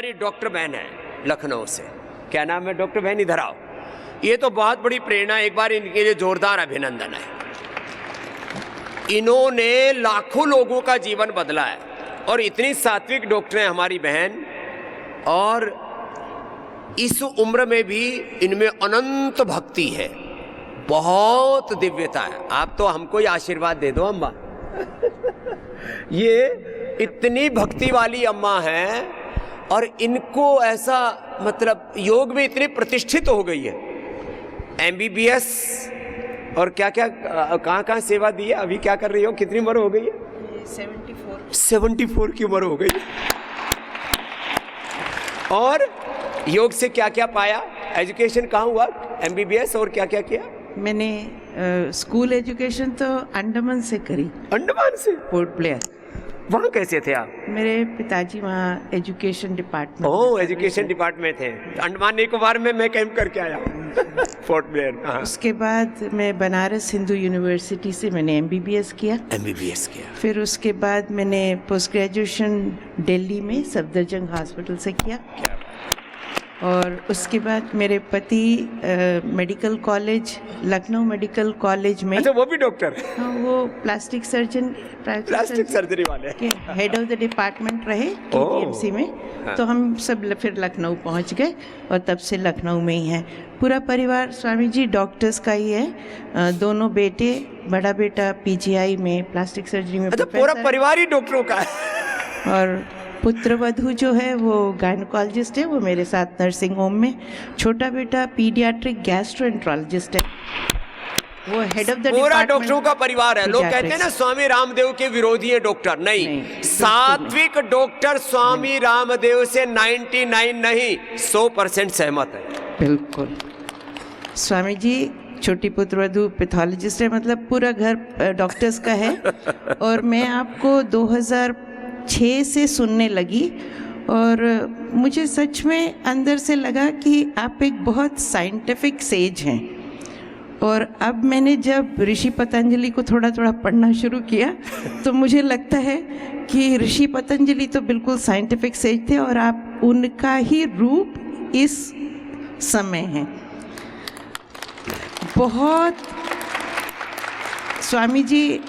हमारी डॉक्टर बहन है लखनऊ से, क्या नाम है डॉक्टर बहन, इधर आओ। ये तो बहुत बड़ी प्रेरणा, एक बार इनके लिए जोरदार अभिनंदन है। इन्होंने लाखों लोगों का जीवन बदला है और इतनी सात्विक डॉक्टर है हमारी बहन, और इस उम्र में भी इनमें अनंत भक्ति है, बहुत दिव्यता है। आप तो हमको ही आशीर्वाद दे दो अम्मा। ये इतनी भक्ति वाली अम्मा है और इनको ऐसा मतलब योग में इतनी प्रतिष्ठित हो गई है, MBBS और क्या क्या कहाँ सेवा दी है। अभी क्या कर रही हो, कितनी उम्र हो गई है? 74 की उम्र हो गई। और योग से क्या क्या पाया, एजुकेशन कहाँ हुआ, MBBS और क्या क्या किया? मैंने स्कूल एजुकेशन तो अंडमान से करी। अंडमान से? Port Blair. वहाँ कैसे थे आप? मेरे पिताजी वहाँ एजुकेशन डिपार्टमेंट। ओह, एजुकेशन डिपार्टमेंट थे। अंडमान निकोबार में मैं कैंप करके आया पोर्ट ब्लेयर। उसके बाद मैं बनारस हिंदू यूनिवर्सिटी से मैंने MBBS किया। फिर उसके बाद मैंने पोस्ट ग्रेजुएशन दिल्ली में सफदरजंग हॉस्पिटल से किया। और उसके बाद मेरे पति medical college, Lucknow medical college में। अच्छा, वो भी डॉक्टर? हाँ, वो प्लास्टिक सर्जरी वाले के हेड ऑफ द डिपार्टमेंट रहे KTMC में। हाँ। तो हम सब फिर लखनऊ पहुंच गए और तब से लखनऊ में ही हैं। पूरा परिवार स्वामी जी डॉक्टर्स का ही है। दोनों बेटे, बड़ा बेटा PGI में प्लास्टिक सर्जरी में। अच्छा, पूरा परिवार ही डॉक्टरों का है। और पुत्रवधू जो है वो गायनोकोलॉजिस्ट है, वो मेरे साथ नर्सिंग होम में। छोटा बेटा पीडियाट्रिक गैस्ट्रोएंट्रोलॉजिस्ट है, वो हेड ऑफ द डिपार्टमेंट। पूरा डॉक्टरों का परिवार है। लोग कहते हैं ना स्वामी रामदेव के विरोधी है डॉक्टर। नहीं, सात्विक डॉक्टर स्वामी रामदेव से 99 नहीं 100% सहमत है। बिल्कुल। स्वामी जी छोटी पुत्रवधू पैथोलॉजिस्ट है, मतलब पूरा घर डॉक्टर्स का है। और मैं आपको 2006 से सुनने लगी और मुझे सच में अंदर से लगा कि आप एक बहुत साइंटिफिक सेज हैं। और अब मैंने जब ऋषि पतंजलि को थोड़ा थोड़ा पढ़ना शुरू किया तो मुझे लगता है कि ऋषि पतंजलि तो बिल्कुल साइंटिफिक सेज थे और आप उनका ही रूप इस समय हैं। बहुत स्वामी जी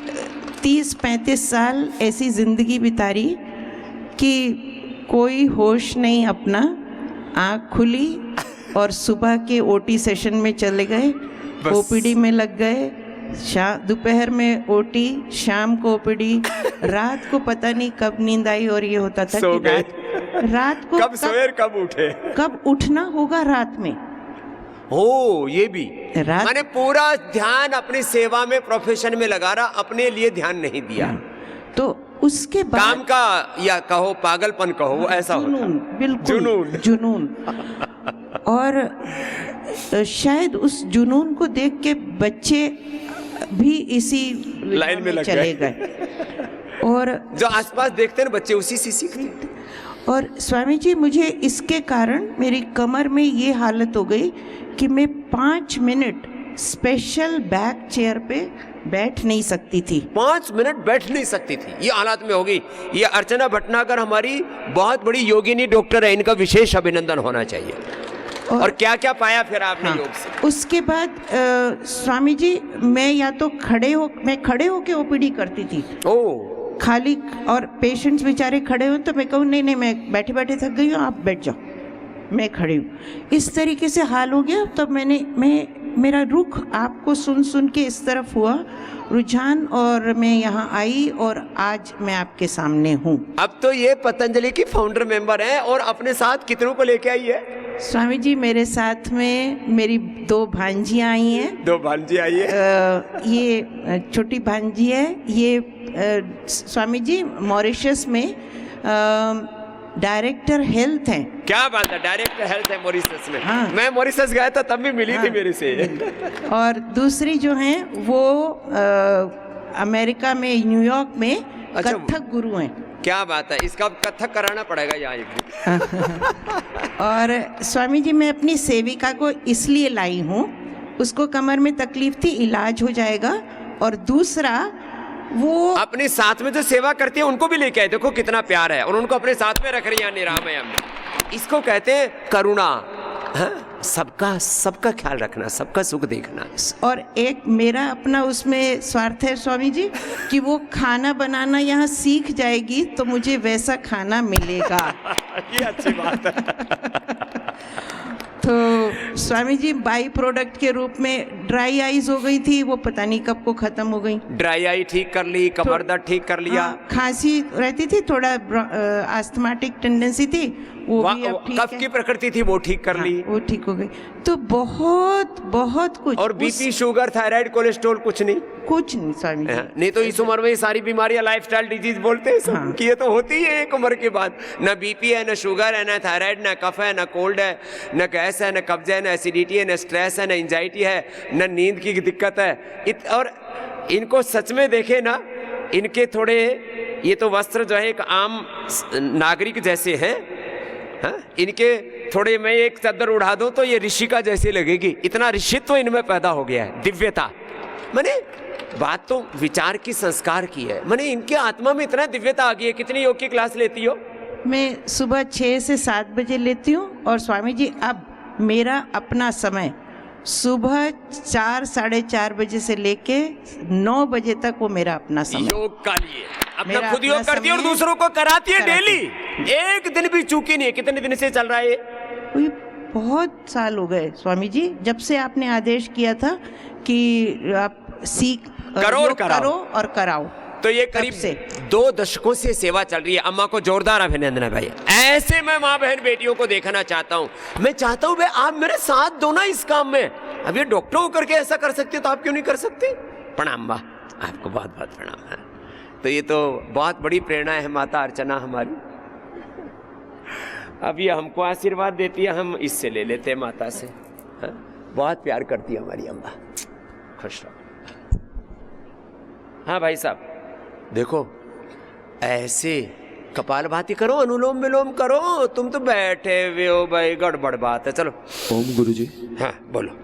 30-35 साल ऐसी ज़िंदगी बिताई कि कोई होश नहीं अपना, आँख खुली और सुबह के OT सेशन में चले गए, OPD में लग गए, दोपहर में OT, शाम को OPD, रात को पता नहीं कब नींद आई और ये होता था कि रात को कब सोए कब उठे, कब उठना होगा रात में। हो, ये भी मैंने पूरा ध्यान अपनी सेवा में, प्रोफेशन में लगा रहा, अपने लिए ध्यान नहीं दिया। तो उसके बाद काम का या कहो पागलपन कहो, ऐसा होता, बिल्कुल जुनून। और शायद उस जुनून को देख के बच्चे भी इसी लाइन में चले गए और जो आसपास देखते हैं बच्चे उसी से सीखते। और स्वामी जी मुझे इसके कारण मेरी कमर में ये हालत हो गई कि मैं 5 मिनट स्पेशल बैक चेयर पे बैठ नहीं सकती थी। 5 मिनट बैठ नहीं सकती थी, ये हालात में होगी। ये अर्चना भटनागर हमारी बहुत बड़ी योगिनी डॉक्टर है, इनका विशेष अभिनंदन होना चाहिए। और क्या क्या पाया फिर आपने योग से? उसके बाद स्वामी जी मैं खड़े होके OPD करती थी। खाली, और पेशेंट्स बेचारे खड़े हो तो मैं कहूँ नहीं मैं बैठे बैठे थक गई हूँ, आप बैठ जाओ, मैं खड़ी हूँ। इस तरीके से हाल हो गया। तब मेरा रुख आपको सुन के इस तरफ हुआ रुझान और मैं यहाँ आई और आज मैं आपके सामने हूँ। अब तो ये पतंजलि की फाउंडर मेंबर हैं और अपने साथ कितनों को लेके आई है? स्वामी जी मेरे साथ में मेरी 2 भांजियाँ आई हैं। 2 भांजी आई है। ये छोटी भांजी है, ये स्वामी जी मॉरिशस में डायरेक्टर हेल्थ हैं। क्या बात है, डायरेक्टर हेल्थ है मॉरिशस में। हाँ। मैं मॉरिशस गया था तब भी मिली थी मेरे से। और दूसरी जो हैं वो अमेरिका में न्यूयॉर्क में कथक गुरु हैं। क्या बात है, इसका कथक कराना पड़ेगा यहाँ। और स्वामी जी मैं अपनी सेविका को इसलिए लाई हूँ, उसको कमर में तकलीफ थी, इलाज हो जाएगा। और दूसरा वो अपने साथ में जो सेवा करती है उनको भी लेके आए, देखो कितना प्यार है, और उनको अपने साथ में रख रही है निरामयम में। इसको कहते हैं करुणा। हाँ? सबका ख्याल रखना, सबका सुख देखना। और एक मेरा अपना उसमें स्वार्थ है स्वामी जी कि वो खाना बनाना यहाँ सीख जाएगी तो मुझे वैसा खाना मिलेगा। ये अच्छी बात है। तो स्वामी जी बाई प्रोडक्ट के रूप में ड्राई आईज हो गई थी, वो पता नहीं कब को खत्म हो गई। ड्राई आई ठीक कर ली, कमर दर्द ठीक कर लिया। हाँ, खांसी रहती थी, थोड़ा आस्थमाटिक टेंडेंसी थी, वो भी अब ठीक कफ है। की प्रकृति थी, वो ठीक कर ली। वो ठीक हो गई। तो बहुत बहुत कुछ। और बीपी, शुगर, थायराइड, कोलेस्ट्रॉल कुछ नहीं। कुछ नहीं स्वामी जी। नहीं तो इस उम्र में ये सारी बीमारियां लाइफस्टाइल डिजीज बोलते हैं सब। हाँ। कि ये तो होती है एक उम्र के बाद। ना बीपी है, ना शुगर है, ना थायराइड, ना कफ है, ना कोल्ड है, ना गैस है, ना कब्ज है, ना एसिडिटी है, ना स्ट्रेस है, ना एंजाइटी है, ना नींद की दिक्कत है। और इनको सच में देखे ना, इनके थोड़े ये तो वस्त्र जो है एक आम नागरिक जैसे हैं। हाँ? इनके थोड़े मैं एक चादर उड़ा दूं तो ये ऋषि का जैसे लगेगी। इतना ऋषित्व तो इनमें पैदा हो गया है, दिव्यता। माने बात तो विचार की, संस्कार की है। माने इनके आत्मा में इतना दिव्यता आ गई है। कितनी योग की क्लास लेती हो? मैं सुबह 6 से 7 बजे लेती हूँ। और स्वामी जी अब मेरा अपना समय सुबह 4 साढ़े 4 बजे से लेके 9 बजे तक वो मेरा अपना समय योग का लिए। अपना मेरा खुद योग अपना करती है और समय दूसरों को कराती है कराती डेली। एक दिन भी चूकी नहीं है। कितने दिन से चल रहा है ये? कोई बहुत साल हो गए स्वामी जी, जब से आपने आदेश किया था कि आप करो और योग कराओ। करो और कराओ। तो ये करीब से 2 दशकों से सेवा चल रही है। अम्मा को जोरदार अभिनंदन है भाई। ऐसे मैं माँ बहन बेटियों को देखना चाहता हूँ। मैं चाहता हूँ भाई आप मेरे साथ दो ना इस काम में। अब ये डॉक्टर होकर के ऐसा कर सकते तो आप क्यों नहीं कर सकते? प्रणाम बा, आपको बहुत बहुत प्रणाम है। तो ये तो बहुत बड़ी प्रेरणा है माता अर्चना हमारी। अब ये हमको आशीर्वाद देती है, हम इससे ले लेते हैं माता से। हाँ? बहुत प्यार करती है हमारी अम्मा। खुश रहो। हाँ भाई साहब देखो, ऐसे कपालभाति करो, अनुलोम विलोम करो। तुम तो बैठे हुए हो भाई, गड़बड़ बात है। चलो। ओम गुरुजी। हाँ बोलो।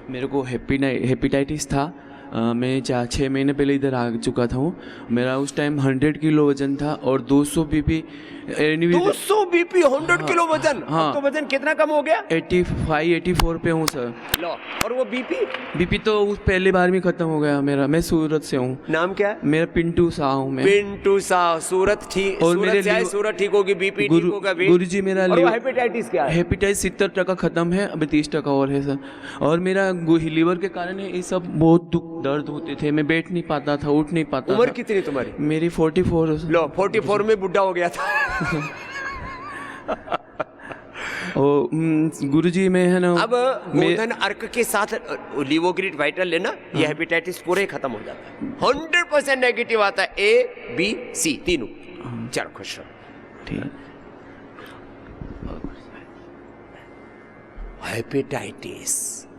मेरे को हेपेटाइटिस था। मैं 6 महीने पहले इधर आ चुका था। मेरा उस टाइम 100 किलो वजन था और 200 बीपी। 200 बीपी, 100 किलो वजन। हाँ। अब तो वजन कितना कम हो गया? 84 पे हूँ सर। लो। और वो बीपी तो उस पहली बार में खत्म हो गया मेरा। मैं सूरत से हूँ। नाम क्या है? मेरा पिंटू शाह हूँ मैं। पिंटू शाह। सूरत ठीक, और सूरत मेरे से आए, सूरत ठीक होगी, बीपी ठीक होगा। गुरुजी मेरा हेपेटाइटिस क्या है? हेपेटाइटिस 70% खत्म है, अभी 30% और है सर। और मेरा लीवर के कारण ये सब बहुत दर्द होते थे। मैं बैठ नहीं पाता था, उठ नहीं पाता। उम्र कितनी तुम्हारी? मेरी 44। लो 44 में बुढ़ा हो गया था। गुरुजी मैं है ना, अब गोधन अर्क के साथ लिवोग्रिड वाइटल लेना, ये हेपेटाइटिस पूरे खत्म हो जाता है। 100% नेगेटिव आता है, A, B, C तीनों। चलो खुश रहो। ठीक। हेपेटाइटिस,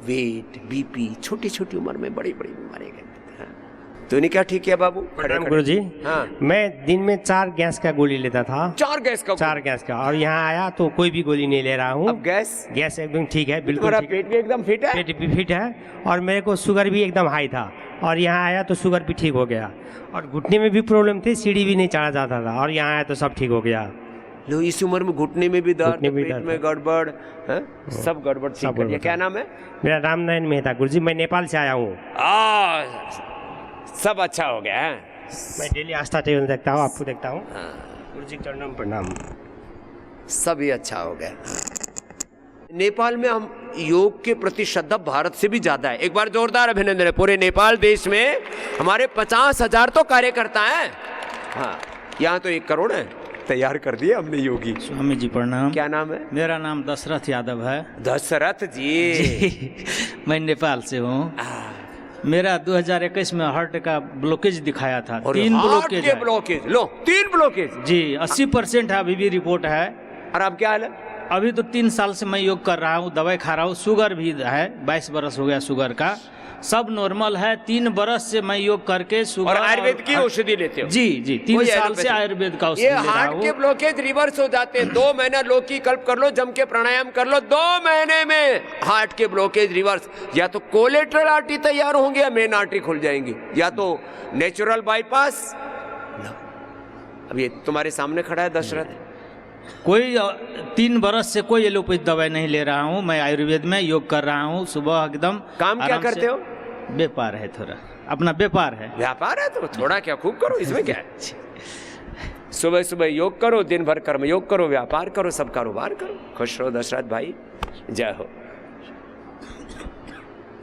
वेट, बीपी, छोटी छोटी उम्र में बड़ी बड़ी बीमारियां हैं। तूने क्या ठीक किया बाबू? प्रणाम गुरुजी। हाँ। मैं दिन में 4 गैस का गोली लेता था। 4 गैस का? 4 गैस का। और यहाँ आया तो कोई भी गोली नहीं ले रहा हूँ। अब गैस एकदम ठीक है, बिल्कुल तुम्हारा ठीक। पेट भी एकदम फिट है? पेट भी फिट है। और मेरे को शुगर भी एकदम हाई था। और यहाँ आया तो शुगर भी ठीक हो गया। और घुटने में भी प्रॉब्लम थी, सीढ़ी भी नहीं चढ़ा जाता था। और यहाँ आया तो सब ठीक हो गया। लो, इस उम्र में घुटने में भी दर्द, घुटने में पेट दर्द। में गड़बड़, सब गड़बड़ ठीक कर दिया। क्या नाम है? मेरा रामनारायण मेहता गुरुजी। मैं नेपाल से आया हूँ। सब अच्छा हो गया है। मैं डेली आस्था टेबल देखता हूँ, आपको देखता हूँ। गुरुजी चरणों में प्रणाम। सभी अच्छा हो गया। नेपाल में हम योग के प्रति श्रद्धा भारत से भी ज्यादा है। एक बार जोरदार अभिनंदन है। पूरे नेपाल देश में हमारे 50,000 तो कार्यकर्ता हैं। हाँ, यहाँ तो 1 करोड़ है। तैयार कर दिए हमने योगी। स्वामी जी प्रणाम। क्या नाम है? मेरा नाम दशरथ यादव है। दशरथ जी। मैं नेपाल से हूँ। मेरा 2021 में हार्ट का ब्लॉकेज दिखाया था। 3 ब्लॉकेज है। ब्लॉकेज? लो, 3 ब्लॉकेज जी, 80% है, अभी भी रिपोर्ट है। और अब क्या हाल है? अभी तो 3 साल से मैं योग कर रहा हूँ, दवाई खा रहा हूँ। शुगर भी है, 22 बरस हो गया शुगर का। सब नॉर्मल है। 3 बरस से मैं योग करके शुगर। और आयुर्वेद की औषधि लेते हो? जी जी, 3 साल से आयुर्वेद का औषधि ले रहा हूँ। ये हार्ट के ब्लॉकेज रिवर्स हो जाते हैं। 2 महीना लौकी कल्प कर लो, जम के प्राणायाम कर लो, 2 महीने में हार्ट के ब्लॉकेज रिवर्स। या तो कोलेट्रल आर्टरी तैयार होंगे या मेन आर्टरी खुल जाएंगी, या तो नेचुरल बाईपास। अब ये तुम्हारे सामने खड़ा है दशरथ। कोई 3 बरस से कोई एलोपैथी दवाई नहीं ले रहा हूँ। मैं आयुर्वेद में योग कर रहा हूँ सुबह एकदम। काम क्या आराम करते से। हो? व्यापार है, थोड़ा अपना व्यापार है। व्यापार है तो थोड़ा क्या खूब करो, इसमें क्या है। सुबह सुबह योग करो, दिन भर कर्म योग करो, व्यापार करो, सब कारोबार करो। खुश रहो दशरथ भाई, जय हो।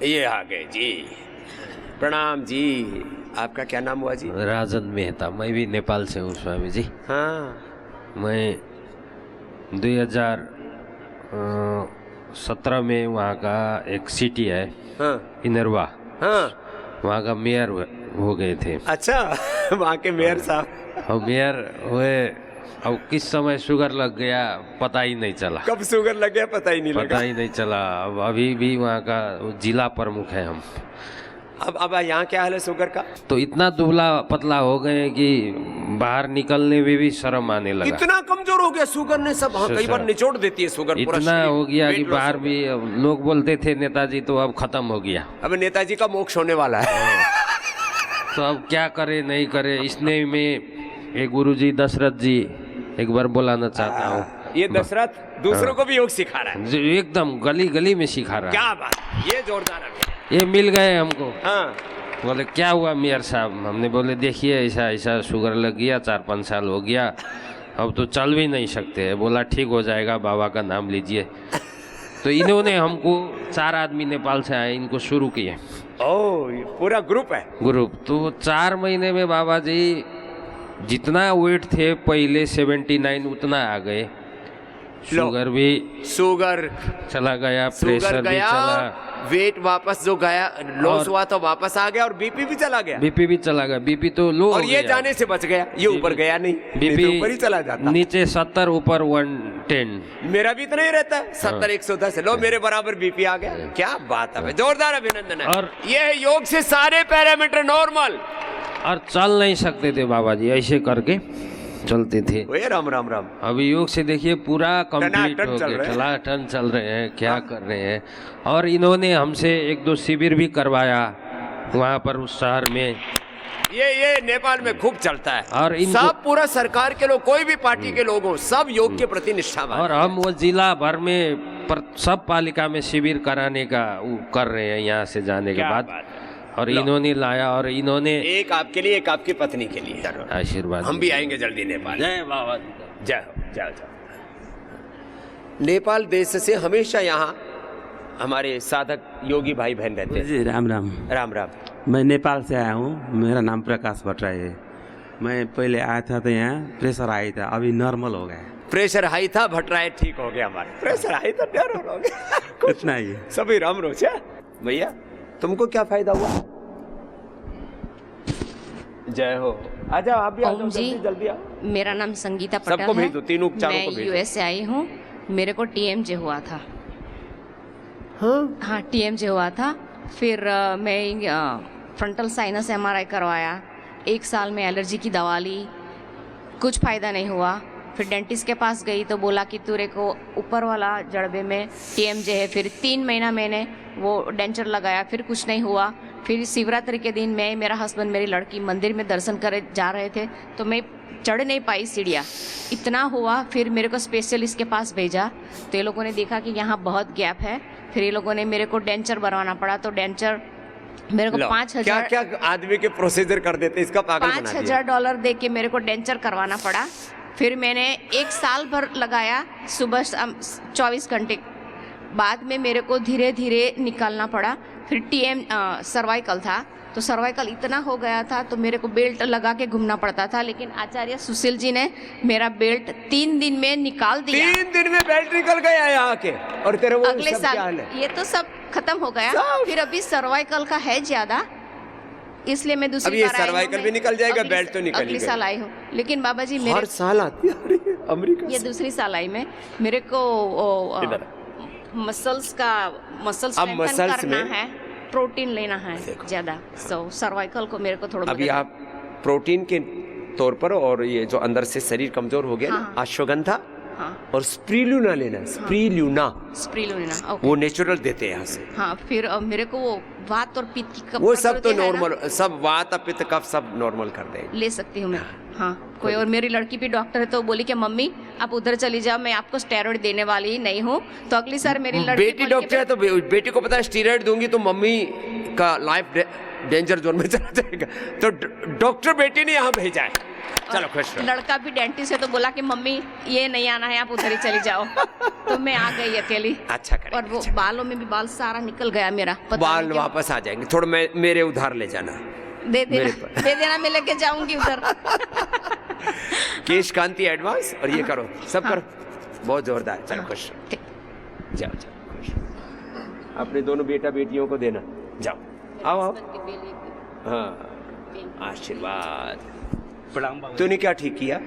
ये आ गए जी, प्रणाम जी। आपका क्या नाम हुआ जी? राजन मेहता। मैं भी नेपाल से हूँ स्वामी जी। हाँ, मैं 2017 में वहाँ का एक सिटी है हाँ, इनरवा, हाँ। वहाँ का मेयर हो गए थे। अच्छा, वहाँ के मेयर साहब और मेयर हुए, अब किस समय शुगर लग गया पता ही नहीं चला। कब शुगर लग गया पता ही नहीं पता लगा। ही नहीं चला। अब अभी भी वहाँ का जिला प्रमुख है हम। अब यहाँ क्या हाल है शुगर का? तो इतना दुबला पतला हो गए कि बाहर निकलने में भी शर्म आने लगा। इतना कमजोर हो गया शुगर ने सब। हाँ, कई बार निचोड़ देती है शुगर पूरा इतना शरीर। हो गया कि weight loss बाहर हो भी लोग बोलते थे नेताजी तो अब खत्म हो गया। गया। अब नेताजी का मोक्ष होने वाला है। तो अब क्या करे नहीं करे, इसने में एक गुरुजी दशरथ जी एक बार बुलाना चाहता हूँ। ये दशरथ दूसरों को भी योग सिखा रहा है। जो एकदम गली गली में सिखा रहा है। क्या बात, ये जोरदार है। ये मिल गए हमको। हाँ, बोले क्या हुआ मेयर साहब? हमने बोले देखिए ऐसा ऐसा शुगर लग गया, 4-5 साल हो गया, अब तो चल भी नहीं सकते। बोला ठीक हो जाएगा, बाबा का नाम लीजिए। तो इन्होंने हमको 4 आदमी नेपाल से आए, इनको शुरू किए। ओ, ये पूरा ग्रुप है। ग्रुप तो 4 महीने में बाबा जी जितना वेट थे पहले 79 उतना आ गए। शुगर भी शुगर चला गया, शुगर प्रेशर भी गया, चला, वेट वापस जो गया लॉस और- हुआ तो वापस आ गया, और बीपी भी चला गया। बीपी भी चला गया। बीपी तो लो और हो ये गया। जाने से बच गया, ये ऊपर गया नहीं, नहीं तो ऊपर ही चला जाता। नीचे 70 ऊपर 110। मेरा भी इतना ही रहता है, 70-110। लो मेरे बराबर बीपी आ गया। क्या बात है, जोरदार अभिनंदन है। और- ये है योग से सारे पैरामीटर नॉर्मल। और चल नहीं सकते थे बाबा जी, ऐसे करके चलते थे। ओए राम राम राम। अभी योग से देखिए पूरा कंप्लीट टनाटन हो चल गया, रहे हैं। टनाटन चल रहे हैं। क्या कर रहे हैं। और इन्होंने हमसे 1-2 शिविर भी करवाया वहाँ पर उस शहर में। ये नेपाल में खूब चलता है। और इनको- सब पूरा सरकार के लोग, कोई भी पार्टी के लोग हो, सब योग के प्रति निष्ठावान। और हम वो जिला भर में सब पालिका में शिविर कराने का वो कर रहे हैं यहाँ से जाने के क्या बाद। बात। और लो। इन्होंने लाया और इन्होंने एक आपके लिए, एक आपकी पत्नी के लिए। आशीर्वाद हम भी आएंगे जल्दी नेपाल। जय बाबा। जय हो, जय जय। नेपाल देश से हमेशा यहाँ हमारे साधक योगी भाई बहन रहते हैं। जी राम राम। राम राम। मैं नेपाल से आया हूँ। मेरा नाम प्रकाश भट्टराई है। मैं पहले आया था तो यहाँ प्रेशर आई था, अभी नॉर्मल हो गया। प्रेशर हाई था, भट्टराय ठीक हो गया। हमारा प्रेशर हाई था, नॉर्मल हो गया। इतना ही है। सभी राम रोज है। भैया तुमको क्या फायदा हुआ? जय हो। आ जाओ, आप भी आ जाओ, ओम जी, जल्दी जल्दी आओ। मेरा नाम संगीता पटेल सबको है। भेज दो, तीनों चारों को मैं भेज दो। यूएस से आई हूँ। मेरे को टीएमजे हुआ था। हाँ, हाँ, टीएमजे हुआ था। फिर मैं फ्रंटल साइनस एमआरआई करवाया। 1 साल में एलर्जी की दवा ली, कुछ फ़ायदा नहीं हुआ। फिर डेंटिस्ट के पास गई तो बोला कि तेरे को ऊपर वाला जड़बे में टीएमजे है। फिर 3 महीना मैंने वो डेंचर लगाया, फिर कुछ नहीं हुआ। फिर शिवरात्रि के दिन मैं, मेरा हस्बैंड, मेरी लड़की मंदिर में दर्शन करे जा रहे थे तो मैं चढ़ नहीं पाई सीढ़ियाँ, इतना हुआ। फिर मेरे को स्पेशलिस्ट के पास भेजा तो ये लोगों ने देखा कि यहाँ बहुत गैप है। फिर ये लोगों ने मेरे को डेंचर बनवाना पड़ा। तो डेंचर मेरे को लो, 5,000 क्या क्या आदमी के प्रोसीजर कर देते, इसका पागल बना दिया। $5,000 दे के मेरे को डेंचर करवाना पड़ा। फिर मैंने 1 साल भर लगाया, सुबह 24 घंटे बाद में मेरे को धीरे धीरे निकालना पड़ा। फिर सर्वाइकल था तो सर्वाइकल इतना हो गया था तो मेरे को बेल्ट लगा के घूमना पड़ता था। लेकिन आचार्य सुशील जी ने मेरा बेल्ट 3 दिन में निकाल दिया। 3 दिन में बेल्ट निकल गया यहाँ के। और तेरे वो अगले सब क्या साल हाल है? ये तो सब खत्म हो गया। सब। फिर अभी सर्वाइकल का है ज्यादा, इसलिए मैं दूसरी अब ये बार आई हूँ। सर्वाइकल मैं भी निकल जाएगा, अगली- बेल्ट तो निकल ही अगली गया। साल आई हूँ। लेकिन बाबा जी हर मेरे साल आती है अमेरिका ये से। दूसरी साल आई मैं। मेरे को इधर। मसल्स अब स्ट्रेंथन muscles करना में- है, प्रोटीन लेना है ज्यादा। सो सर्वाइकल को मेरे को थोड़ा अभी मदद- आप प्रोटीन के तौर पर, और ये जो अंदर से शरीर कमजोर हो गया ना, हाँ। अश्वगंधा हाँ, और स्प्रीलूना लेना। स्प्रीलूना स्प्रीलूना, ओके। वो नेचुरल देते हैं यहाँ से। हाँ, फिर मेरे को वो वात और पित्त की वो सब तो प्रकृति है ना, नॉर्मल, सब वात पित्त कफ सब नॉर्मल कर देंगे। ले सकती हूँ मैं। हाँ, कोई और मेरी लड़की भी डॉक्टर है तो बोली कि मम्मी आप उधर चली जाओ, मैं आपको स्टेरॉइड देने वाली ही नहीं हूँ। तो अगली साल मेरी लड़की बेटी बोली कि डॉक्टर है तो बेटी को पता है स्टीरॉइड दूंगी तो मम्मी का लाइफ डेंजर जोन में चला जाएगा, तो डॉक्टर बेटी ने यहाँ भेजा है। चलो खुश रहो। लड़का भी डेंटिस्ट है तो बोला कि मम्मी ये नहीं आना है, आप उधर ही चली जाओ। तो मैं आ गई अकेली। अच्छा करें। और वो बालों में भी बाल सारा निकल गया मेरा, पता बाल नहीं क्यों। वापस आ जाएंगे, थोड़ा मेरे उधार ले जाना। दे मेरे देना, दे देना, मैं लेके जाऊंगी उधर। केश कांति एडवांस और ये करो, सब करो, बहुत जोरदार। चलो खुश रहो। ठीक। जाओ जाओ खुश रहो। अपने दोनों बेटा बेटियों को देना। जाओ आओ आओ। हाँ आशीर्वाद। प्रणाम बाबा। तूने क्या ठीक किया?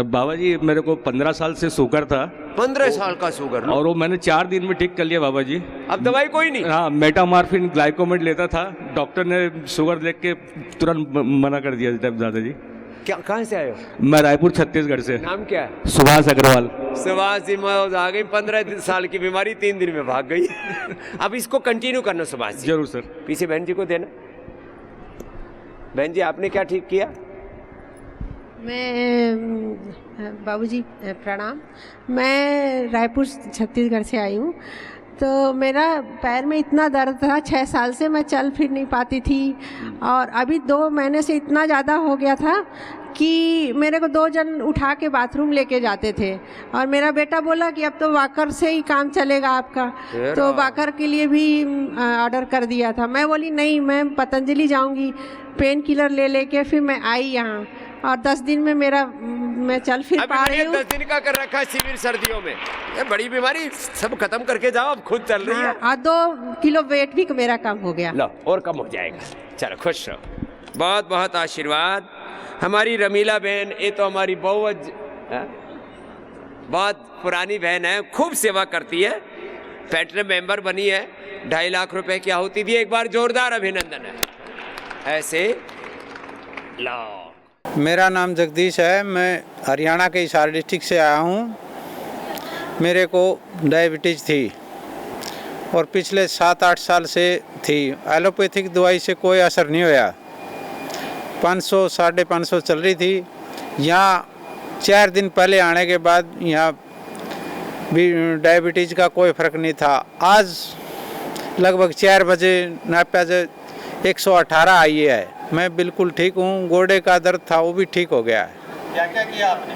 बाबा जी मेरे को 15 साल से शुगर था 15 साल का शुगर और वो मैंने 4 दिन में ठीक कर लिया बाबा जी। अब दवाई कोई नहीं? हाँ, मेटामार्फिन ग्लाइकोमेट लेता था, डॉक्टर ने शुगर देख के तुरंत मना कर दिया दादाजी। क्या, कहाँ से आए हो? मैं रायपुर छत्तीसगढ़ से। नाम क्या है? सुभाष अग्रवाल। सुभाष जी मौज आ गई, 15 साल की बीमारी 3 दिन में भाग गई। अब इसको कंटिन्यू करना सुभाष जी। जरूर सर। पीछे बहन जी को देना। बहन जी आपने क्या ठीक किया? मैं बाबूजी प्रणाम। मैं रायपुर छत्तीसगढ़ से आई हूँ। तो मेरा पैर में इतना दर्द था, 6 साल से मैं चल फिर नहीं पाती थी और अभी 2 महीने से इतना ज़्यादा हो गया था कि मेरे को 2 जन उठा के बाथरूम लेके जाते थे और मेरा बेटा बोला कि अब तो वॉकर से ही काम चलेगा आपका, तो वॉकर के लिए भी ऑर्डर कर दिया था। मैं बोली नहीं, मैं पतंजलि जाऊंगी, पेन किलर ले लेके फिर मैं आई यहाँ और 10 दिन में मैं चल फिर पा रही हूँ। 10 दिन का कर रखा है शिविर सर्दियों में। ये बड़ी बीमारी सब खत्म करके जाओ, अब खुद चल रही है। और 2 किलो वेट भी मेरा कम हो गया। लो और कम हो जाएगा। चलो खुश रहो। बहुत बहुत आशीर्वाद। हमारी रमीला बहन, ये तो हमारी बहुत पुरानी बहन है, खूब सेवा करती है, पैटर्न मेंबर बनी है, 2.5 लाख रुपए की आहुति दी। एक बार जोरदार अभिनंदन है। ऐसे लो। मेरा नाम जगदीश है, मैं हरियाणा के हिसार डिस्ट्रिक्ट से आया हूँ। मेरे को डायबिटीज़ थी और पिछले 7-8 साल से थी। एलोपैथिक दवाई से कोई असर नहीं होया। 500 550 चल रही थी। यहाँ 4 दिन पहले आने के बाद यहाँ भी डायबिटीज़ का कोई फ़र्क नहीं था। आज लगभग 4 बजे नापा 118 आई है। मैं बिल्कुल ठीक हूँ। गोडे का दर्द था वो भी ठीक हो गया है। क्या क्या किया आपने?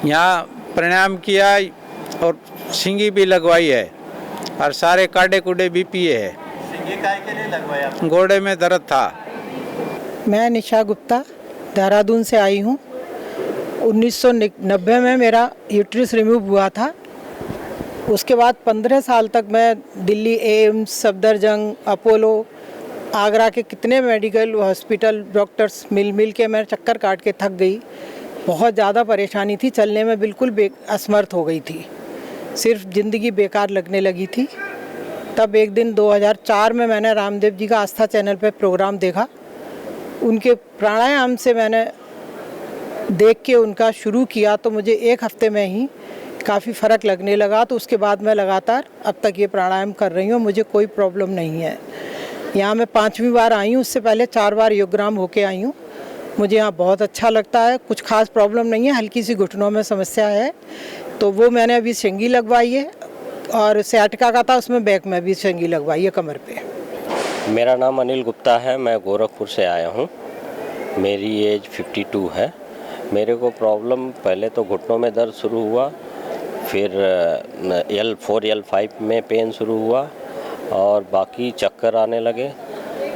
यहाँ प्राणायाम किया और सिंगी भी लगवाई है और सारे काढ़े कूड़े भी पिए हैं। सिंगी काय के लिए लगवाया? गोडे में दर्द था। मैं निशा गुप्ता देहरादून से आई हूँ। 1990 में मेरा यूट्रस रिमूव हुआ था। उसके बाद 15 साल तक मैं दिल्ली एम्स, सफदरजंग, अपोलो, आगरा के कितने मेडिकल हॉस्पिटल डॉक्टर्स मिल के मैं चक्कर काट के थक गई। बहुत ज़्यादा परेशानी थी, चलने में बिल्कुल असमर्थ हो गई थी, सिर्फ ज़िंदगी बेकार लगने लगी थी। तब एक दिन 2004 में मैंने रामदेव जी का आस्था चैनल पे प्रोग्राम देखा। उनके प्राणायाम से मैंने देख के उनका शुरू किया तो मुझे 1 हफ्ते में ही काफ़ी फ़र्क लगने लगा। तो उसके बाद मैं लगातार अब तक ये प्राणायाम कर रही हूँ, मुझे कोई प्रॉब्लम नहीं है। यहाँ मैं 5वीं बार आई हूँ, उससे पहले 4 बार योगग्राम होके आई हूँ। मुझे यहाँ बहुत अच्छा लगता है। कुछ खास प्रॉब्लम नहीं है, हल्की सी घुटनों में समस्या है तो वो मैंने अभी शेंगी लगवाई है और सयाटिका का था, उसमें बैक में भी शेंगी लगवाई है कमर पे। मेरा नाम अनिल गुप्ता है, मैं गोरखपुर से आया हूँ। मेरी एज 52 है। मेरे को प्रॉब्लम पहले तो घुटनों में दर्द शुरू हुआ, फिर L4 L5 में पेन शुरू हुआ और बाकी चक्कर आने लगे।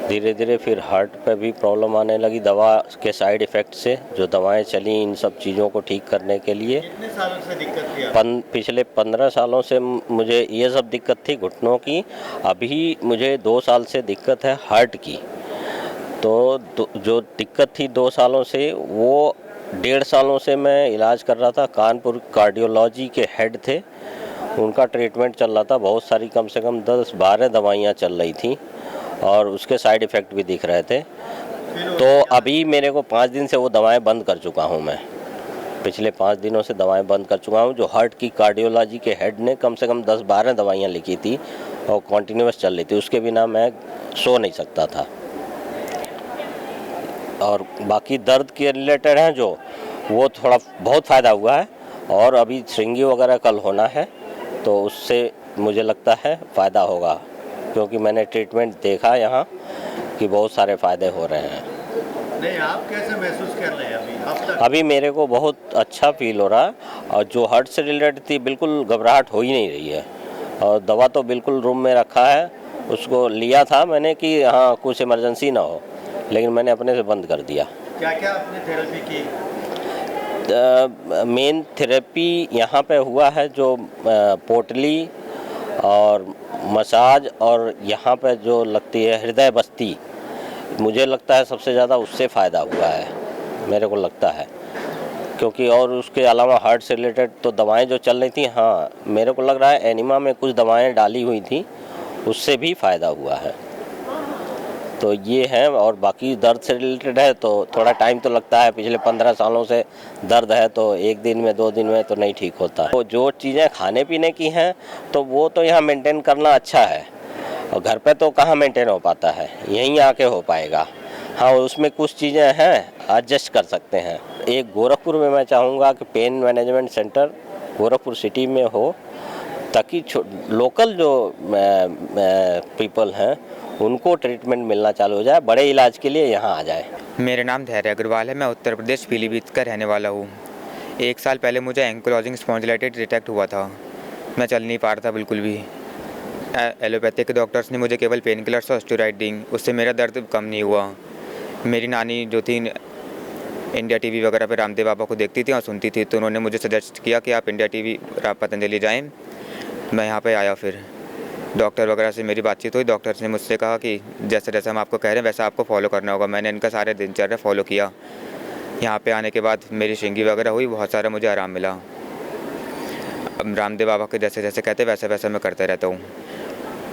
धीरे धीरे फिर हार्ट पे भी प्रॉब्लम आने लगी दवा के साइड इफ़ेक्ट से। जो दवाएं चली इन सब चीज़ों को ठीक करने के लिए। कितने सालों से दिक्कत थी? पिछले 15 सालों से मुझे ये सब दिक्कत थी घुटनों की। अभी मुझे 2 साल से दिक्कत है हार्ट की। तो जो दिक्कत थी 2 सालों से, वो 1.5 सालों से मैं इलाज कर रहा था। कानपुर कार्डियोलॉजी के हेड थे, उनका ट्रीटमेंट चल रहा था। बहुत सारी कम से कम 10-12 दवाइयाँ चल रही थी और उसके साइड इफ़ेक्ट भी दिख रहे थे। तो अभी मेरे को 5 दिन से वो दवाएं बंद कर चुका हूँ। मैं पिछले 5 दिनों से दवाएं बंद कर चुका हूँ। जो हार्ट की कार्डियोलॉजी के हेड ने कम से कम 10-12 दवाइयाँ लिखी थी, और कॉन्टीन्यूस चल रही थी, उसके बिना मैं सो नहीं सकता था। और बाकी दर्द के रिलेटेड हैं जो, वो थोड़ा बहुत फ़ायदा हुआ है। और अभी श्रृंगी वगैरह कल होना है, तो उससे मुझे लगता है फ़ायदा होगा, क्योंकि मैंने ट्रीटमेंट देखा यहाँ कि बहुत सारे फ़ायदे हो रहे हैं। नहीं, आप कैसे महसूस कर रहे हैं अभी? अभी मेरे को बहुत अच्छा फील हो रहा है, और जो हार्ट से रिलेटेड थी बिल्कुल घबराहट हो ही नहीं रही है। और दवा तो बिल्कुल रूम में रखा है, उसको लिया था मैंने कि हाँ कुछ इमरजेंसी ना हो, लेकिन मैंने अपने से बंद कर दिया। क्या क्या आपने थेरेपी की? मेन थेरेपी यहाँ पे हुआ है जो पोटली और मसाज, और यहाँ पे जो लगती है हृदय बस्ती, मुझे लगता है सबसे ज़्यादा उससे फ़ायदा हुआ है, मेरे को लगता है। क्योंकि और उसके अलावा हार्ट से रिलेटेड तो दवाएं जो चल रही थी, हाँ मेरे को लग रहा है एनिमा में कुछ दवाएं डाली हुई थी, उससे भी फ़ायदा हुआ है। तो ये है। और बाकी दर्द से रिलेटेड है तो थोड़ा टाइम तो लगता है, पिछले 15 सालों से दर्द है, तो एक दिन में 2 दिन में तो नहीं ठीक होता है। तो जो चीज़ें खाने पीने की हैं तो वो तो यहाँ मेंटेन करना अच्छा है, और घर पे तो कहाँ मेंटेन हो पाता है, यहीं आके हो पाएगा। हाँ, उसमें कुछ चीज़ें हैं एडजस्ट कर सकते हैं। एक गोरखपुर में मैं चाहूँगा कि pain management centre Gorakhpur city में हो, ताकि लोकल जो पीपल हैं उनको ट्रीटमेंट मिलना चालू हो जाए, बड़े इलाज के लिए यहाँ आ जाए। मेरा नाम धैर्य अग्रवाल है, मैं उत्तर प्रदेश पीलीभीत का रहने वाला हूँ। 1 साल पहले मुझे एंकोलॉजिंग स्पॉन्डिलाइटिस डिटेक्ट हुआ था, मैं चल नहीं पा रहा था बिल्कुल भी। एलोपैथिक के डॉक्टर्स ने मुझे केवल पेन किलर्स और स्टेरॉइड दी, उससे मेरा दर्द कम नहीं हुआ। मेरी नानी जो थी इंडिया टीवी वगैरह पे रामदेव बाबा को देखती थी और सुनती थी, तो उन्होंने मुझे सजेस्ट किया कि आप इंडिया टीवी पतंजलि जाएं। मैं यहाँ पे आया, फिर डॉक्टर वगैरह से मेरी बातचीत हुई। डॉक्टर ने मुझसे कहा कि जैसे जैसे हम आपको कह रहे हैं वैसा आपको फॉलो करना होगा। मैंने इनका सारे दिनचर्या फॉलो किया। यहाँ पे आने के बाद मेरी श्रृंगी वगैरह हुई, बहुत सारा मुझे आराम मिला। अब रामदेव बाबा के जैसे जैसे कहते वैसे वैसे मैं करते रहता हूँ।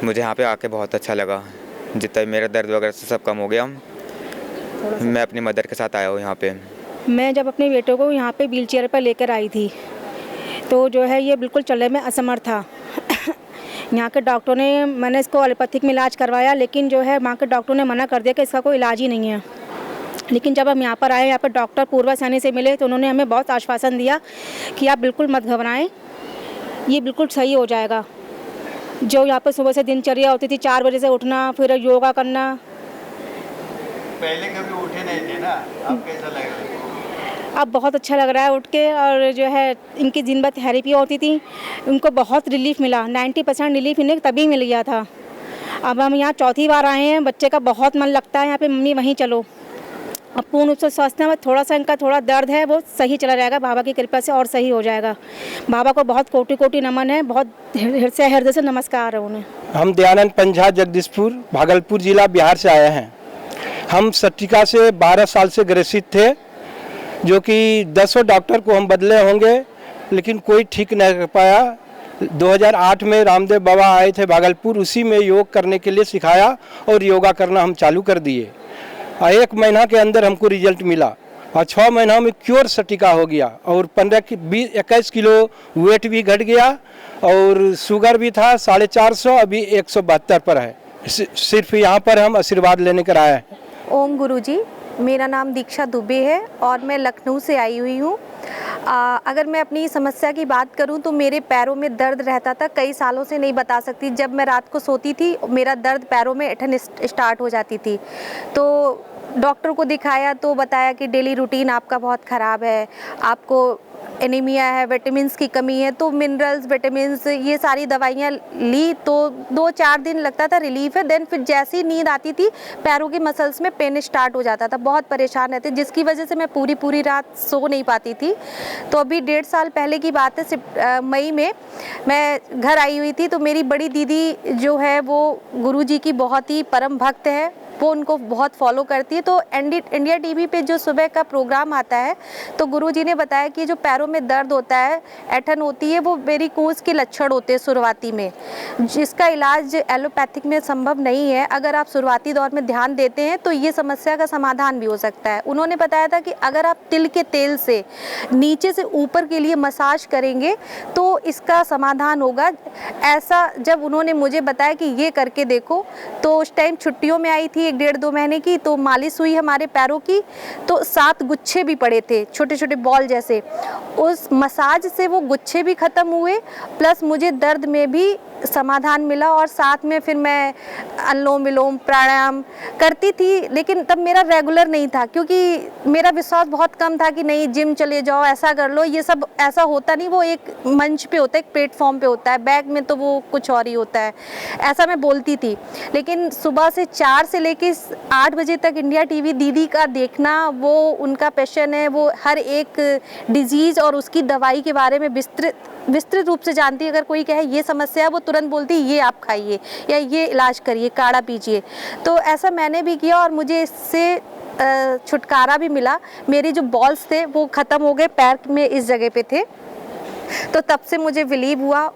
मुझे यहाँ पे आके बहुत अच्छा लगा, जितना भी मेरा दर्द वगैरह से सब कम हो गया। मैं अपनी मदर के साथ आया हूँ यहाँ पे। मैं जब अपने बेटे को यहाँ पे व्हील चेयर पर लेकर आई थी, तो जो है ये बिल्कुल चलने में असमर्थ था। यहाँ के डॉक्टर ने, मैंने इसको एलोपैथिक में इलाज करवाया, लेकिन जो है वहाँ के डॉक्टर ने मना कर दिया कि इसका कोई इलाज ही नहीं है। लेकिन जब हम यहाँ पर आए, यहाँ पर डॉक्टर पूर्वा सैनी से मिले, तो उन्होंने हमें बहुत आश्वासन दिया कि आप बिल्कुल मत घबराएं, ये बिल्कुल सही हो जाएगा। जो यहाँ पर सुबह से दिनचर्या होती थी, 4 बजे से उठना, फिर योगा करना। पहले कभी उठे नहीं थे ना, अब कैसा लग रहा है? अब बहुत अच्छा लग रहा है उठ के। और जो है इनकी दिन भर थेरेपी होती थी, उनको बहुत रिलीफ मिला। 90% रिलीफ इन्हें तभी मिल गया था। अब हम यहाँ 4थी बार आए हैं, बच्चे का बहुत मन लगता है यहाँ पे, मम्मी वहीं चलो। अब पूर्ण रूप से स्वस्थ है, थोड़ा सा इनका थोड़ा दर्द है, वो सही चला जाएगा बाबा की कृपा से, और सही हो जाएगा। बाबा को बहुत कोटि कोटि नमन है, बहुत हृदय से नमस्कार है उन्हें। हम दयानंद पंझा जगदीशपुर भागलपुर जिला बिहार से आए हैं। हम सट्टिका से 12 साल से ग्रसित थे, जो कि 10 डॉक्टर को हम बदले होंगे, लेकिन कोई ठीक नहीं कर पाया। 2008 में रामदेव बाबा आए थे भागलपुर, उसी में योग करने के लिए सिखाया और योगा करना हम चालू कर दिए। 1 महीना के अंदर हमको रिजल्ट मिला, और 6 महीना में क्योर सट्टिका हो गया, और 21 किलो वेट भी घट गया, और शुगर भी था 450, अभी 172 पर है। सिर्फ यहाँ पर हम आशीर्वाद लेने कर आए हैं। ओम गुरुजी, मेरा नाम दीक्षा दुबे है और मैं लखनऊ से आई हुई हूँ। अगर मैं अपनी समस्या की बात करूँ तो मेरे पैरों में दर्द रहता था, कई सालों से नहीं बता सकती। जब मैं रात को सोती थी, मेरा दर्द पैरों में ऐंठन स्टार्ट हो जाती थी। तो डॉक्टर को दिखाया तो बताया कि डेली रूटीन आपका बहुत ख़राब है, आपको एनीमिया है, विटामिन्स की कमी है। तो मिनरल्स, विटामिन्स, ये सारी दवाइयाँ ली तो 2-4 दिन लगता था रिलीफ है। देन फिर जैसी नींद आती थी, पैरों की मसल्स में पेन स्टार्ट हो जाता था। बहुत परेशान रहती, जिसकी वजह से मैं पूरी रात सो नहीं पाती थी। तो अभी 1.5 साल पहले की बात है, मई में मैं घर आई हुई थी। तो मेरी बड़ी दीदी जो है वो गुरुजी की बहुत ही परम भक्त है, वो उनको बहुत फॉलो करती है। तो इंडिया टीवी पे जो सुबह का प्रोग्राम आता है तो गुरुजी ने बताया कि जो पैरों में दर्द होता है, ऐंठन होती है, वो वेरिकोज के लक्षण होते हैं शुरुआती में, जिसका इलाज एलोपैथिक में संभव नहीं है। अगर आप शुरुआती दौर में ध्यान देते हैं तो ये समस्या का समाधान भी हो सकता है। उन्होंने बताया था कि अगर आप तिल के तेल से नीचे से ऊपर के लिए मसाज करेंगे तो इसका समाधान होगा। ऐसा जब उन्होंने मुझे बताया कि ये करके देखो, तो उस टाइम छुट्टियों में आई थी 1-1.5-2 महीने की, तो मालिश हुई हमारे पैरों की, तो 7 गुच्छे भी पड़े थे, छोटे छोटे बॉल जैसे। उस मसाज से वो गुच्छे भी ख़त्म हुए, प्लस मुझे दर्द में भी समाधान मिला। और साथ में फिर मैं अनुलोम विलोम प्राणायाम करती थी, लेकिन तब मेरा रेगुलर नहीं था, क्योंकि मेरा विश्वास बहुत कम था कि नहीं जिम चले जाओ, ऐसा कर लो, ये सब ऐसा होता नहीं। वो एक मंच पे होता है, एक प्लेटफॉर्म पे होता है, बैग में तो वो कुछ और ही होता है, ऐसा मैं बोलती थी। लेकिन सुबह से 4 से लेके 8 बजे तक इंडिया टीवी दीदी का देखना, वो उनका पैशन है, वो हर एक डिजीज़ और उसकी दवाई के बारे में विस्तृत रूप से जानती है। अगर कोई कहे ये समस्या है, वो तुरंत बोलती है ये आप खाइए या ये इलाज करिए, काढ़ा पीजिए। तो ऐसा मैंने भी किया और मुझे इससे छुटकारा भी मिला। मेरे जो बॉल्स थे वो ख़त्म हो गए, पैर में इस जगह पे थे, तो तब से मुझे बिलीव हुआ